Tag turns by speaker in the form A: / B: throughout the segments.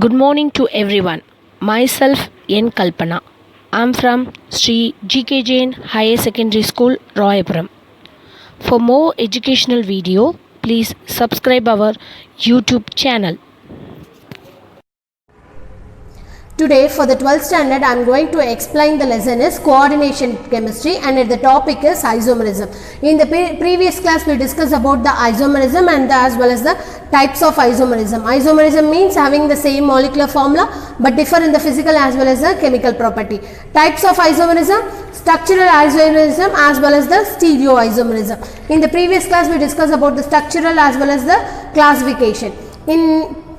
A: Good morning to everyone. Myself N. Kalpana. I'm from Sri GK Jain Higher Secondary School, Royapuram. For more educational video, please subscribe our YouTube channel.
B: Today for the 12th standard I am going to explain the lesson is coordination chemistry and the topic is isomerism. In the previous class we discussed about the isomerism and as well as the types of isomerism. Isomerism means having the same molecular formula but differ in the physical as well as the chemical property. Types of isomerism: structural isomerism as well as the stereoisomerism. In the previous class we discussed about the structural as well as the classification.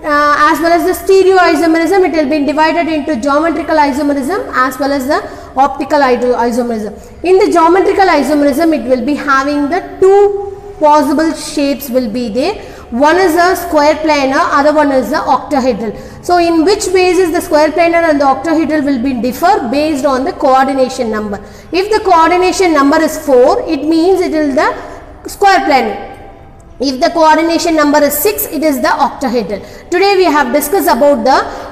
B: As well as the stereoisomerism, it will be divided into geometrical isomerism as well as the optical isomerism. In the geometrical isomerism, it will be having the two possible shapes will be there. One is a square planar, other one is the octahedral. So in which basis the square planar and the octahedral will be differ based on the coordination number. If the coordination number is 4, it means it is the square planar. If the coordination number is 6, it is the octahedral. Today we have discussed about the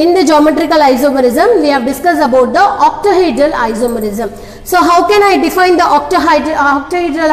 B: in the geometrical isomerism, we have discussed about the octahedral isomerism. So how can I define the octahedral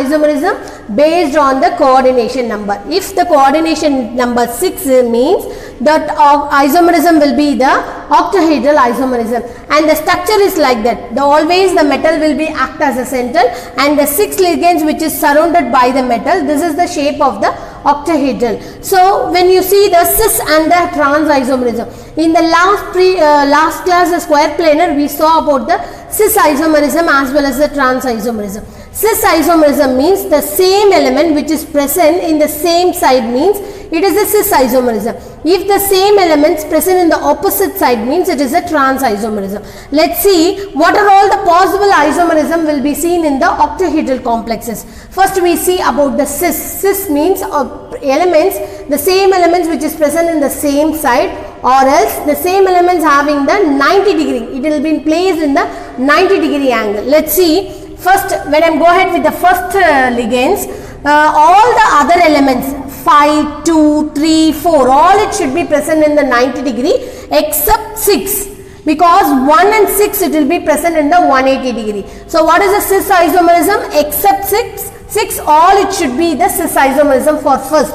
B: isomerism? Based on the coordination number. If the coordination number 6 means that isomerism will be the octahedral isomerism, and the structure is like that. Always the metal will be act as a center and the 6 ligands which is surrounded by the metal. This is the shape of the octahedral. So when you see the cis and the trans isomerism, in the last class the square planar we saw about the cis isomerism as well as the trans isomerism. Cis isomerism means the same element which is present in the same side means it is a cis isomerism. If the same elements present in the opposite side means it is a trans isomerism. Let's see what are all the possible isomerism will be seen in the octahedral complexes. First we see about the cis. Cis means elements, the same elements which is present in the same side, or else the same elements having the 90 degree. It will be placed in the 90 degree angle. Let's see. First, when I go ahead with the first ligands, all the other elements 5, 2, 3, 4, all it should be present in the 90 degree except 6, because 1 and 6 it will be present in the 180 degree. So what is the cis isomerism? Except 6 all it should be the cis isomerism for first.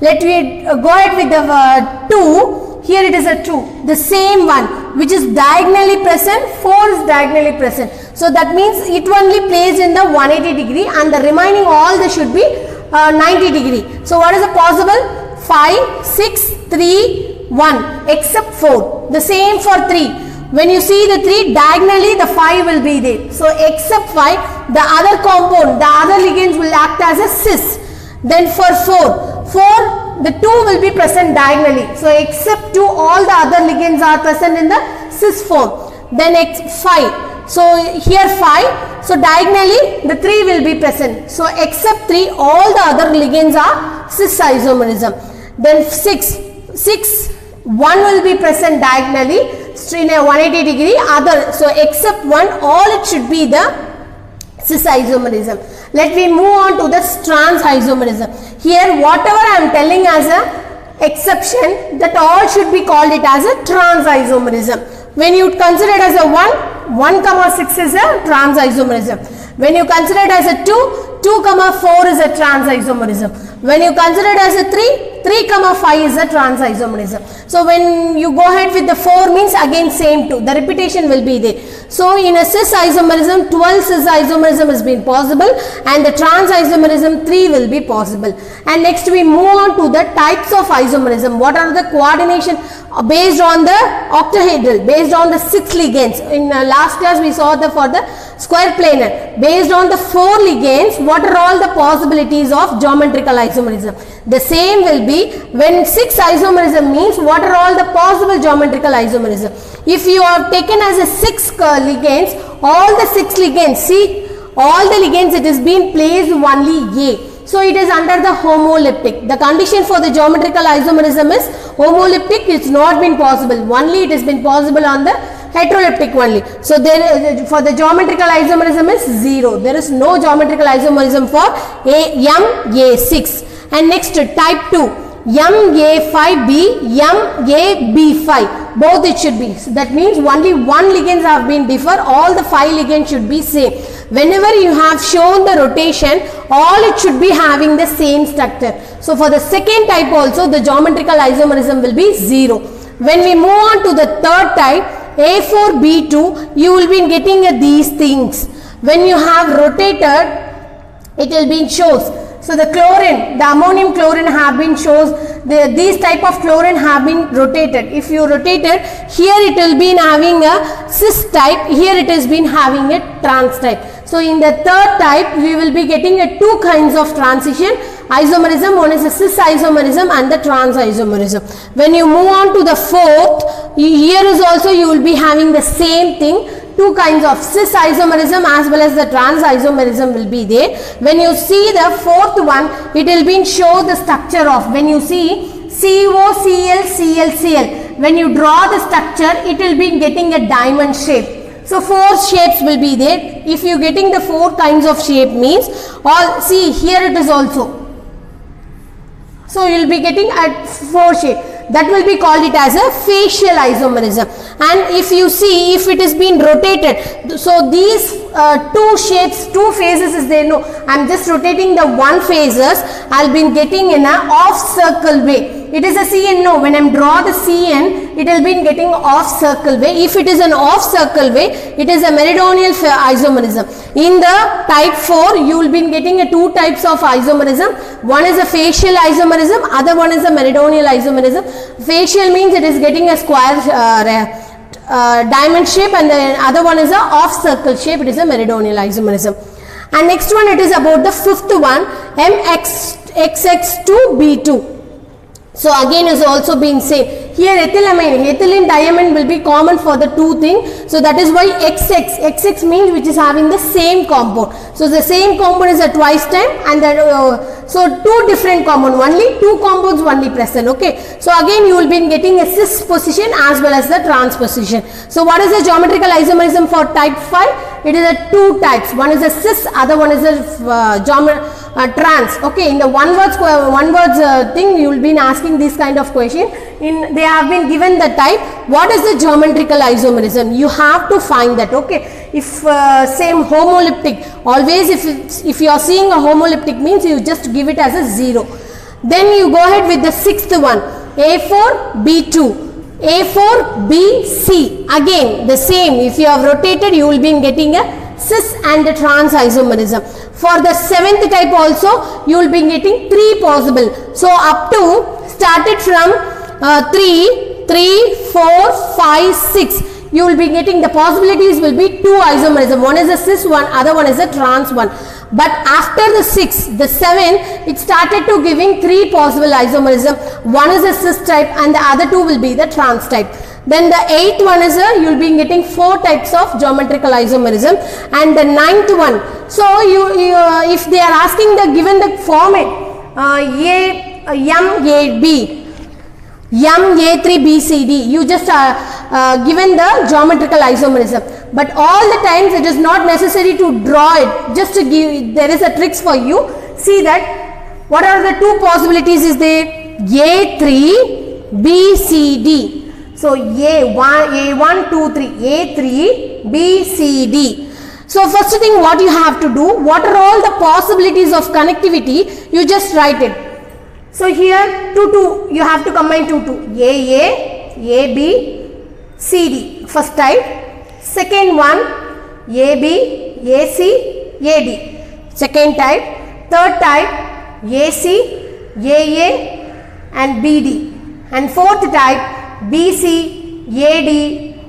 B: Let me go ahead with the 2. Here it is a 2, the same one which is diagonally present, 4 is diagonally present. So that means it only placed in the 180 degree and the remaining all they should be 90 degree. So what is the possible? 5, 6, 3, 1 except 4. The same for 3. When you see the 3 diagonally the 5 will be there. So except 5 the other compound, the other ligands will act as a cis. Then for 4 the 2 will be present diagonally. So except 2 all the other ligands are present in the cis form. Then 5. So here 5. So diagonally the 3 will be present. So except 3 all the other ligands are cis isomerism. Then 6. 1 will be present diagonally in a 180 degree other. So except 1 all it should be the cis isomerism. Let me move on to the trans isomerism. Here whatever I am telling as a exception, that all should be called it as a trans isomerism. When you consider it as a 1,6 is a trans isomerism. When you consider it as a 2,4 is a trans isomerism. When you consider it as a 3,5 is a trans isomerism. So when you go ahead with the 4 means again same 2. The repetition will be there. So in a cis isomerism, 12 cis isomerism has been possible and the trans isomerism 3 will be possible. And next we move on to the types of isomerism. What are the coordination based on the octahedral, based on the 6 ligands. In last class we saw for the square planar. Based on the 4 ligands, what are all the possibilities of geometrical isomerism? The same will be when 6 isomerism means what are all the possible geometrical isomerism. If you have taken as a 6 ligands, all the 6 ligands, see all the ligands it is being placed only A. So it is under the homoleptic. The condition for the geometrical isomerism is homoleptic. It's not been possible. Only it has been possible on the heteroleptic only. So there for the geometrical isomerism is 0. There is no geometrical isomerism for A6. And next type 2. MA5B, MAB5, both it should be. So that means only one ligands have been differ, all the 5 ligands should be same. Whenever you have shown the rotation, all it should be having the same structure. So for the second type also, the geometrical isomerism will be 0. When we move on to the third type, A4B2, you will be getting these things. When you have rotated, it will be shows. So the chlorine, the ammonium chlorine have been shows, these type of chlorine have been rotated. If you rotate it, here it will be having a cis type, here it has been having a trans type. So in the third type, we will be getting two kinds of transition isomerism. One is a cis isomerism and the trans isomerism. When you move on to the fourth, here is also you will be having the same thing. Two kinds of cis isomerism as well as the trans isomerism will be there. When you see the fourth one, it will be show the structure of, when you see COCl, Cl, Cl, when you draw the structure, it will be getting a diamond shape. So 4 shapes will be there. If you getting the 4 kinds of shape means, all see here it is also. So you will be getting a 4 shape. That will be called it as a facial isomerism. And if you see, if it is being rotated, so these 2 shapes, 2 phases is there. No, I am just rotating the 1 phases. I will be getting in a off circle way. It is a CN. No, when I am draw the CN, it will be getting off circle way. If it is an off circle way, it is a meridional isomerism. In the type 4, you will be getting 2 types of isomerism. One is a facial isomerism, other one is a meridional isomerism. Facial means it is getting a square diamond shape, and the other one is a off circle shape. It is a meridional isomerism. And next one, it is about the 5th one, MXX2B2. So again is also being same. Here ethylamine, ethylene diamine will be common for the 2 things. So that is why XX means which is having the same compound. So the same compound is a twice time, and that, so 2 different compound, only 2 compounds only present. Okay. So again you will be getting a cis position as well as the trans position. So what is the geometrical isomerism for type 5? It is a 2 types. One is a cis, other one is a trans. Okay, in the one words thing, you will be asking this kind of question. They have been given the type. What is the geometrical isomerism? You have to find that. Okay, if same homoleptic, always if you are seeing a homoleptic means you just give it as a 0. Then you go ahead with the 6th one, A4B2. A4BC, again the same. If you have rotated, you will be getting a cis and a trans isomerism. For the 7th type also, you will be getting 3 possible. So up to started from 3, 4, 5, 6. You will be getting the possibilities will be 2 isomerism. One is a cis one, other one is a trans one. But after the 6, the 7, it started to giving 3 possible isomerism. One is a cis type and the other 2 will be the trans type. Then the 8th one is you will be getting 4 types of geometrical isomerism, and the 9th one. So if they are asking the given the format MAB, MA3BCD, you just given the geometrical isomerism. But all the times it is not necessary to draw it, just to give, there is a tricks for you. See that what are the 2 possibilities is there, A3BCD. So A1, 2, 3, A3BCD. So first thing what you have to do, what are all the possibilities of connectivity, you just write it. So here 2, you have to combine 2, AA, AB, CD, first type. Second one, AB, AC, AD, second type. Third type, AC, AA and BD. And fourth type, BC, AD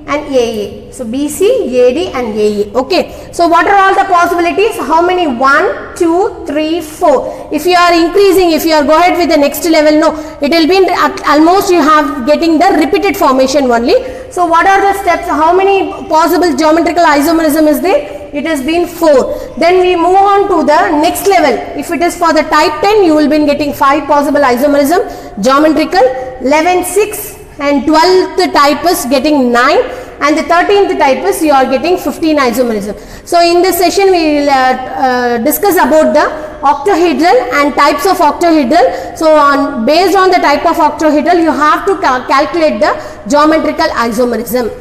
B: and AA. So BC, AD and AA. Okay. So what are all the possibilities? How many? 1, 2, 3, 4. If you are increasing, if you are go ahead with the next level, no, it will be almost you have getting the repeated formation only. So what are the steps? How many possible geometrical isomerism is there? It has been 4. Then we move on to the next level. If it is for the type 10, you will be getting 5 possible isomerism geometrical. 11, 6 and 12th type is getting 9, and the 13th type is you are getting 15 isomerism. So in this session we will discuss about the octahedral and types of octahedral. So based on the type of octahedral, you have to calculate the geometrical isomerism.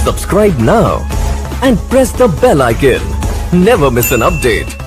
C: Subscribe now and press the bell icon. Never miss an update.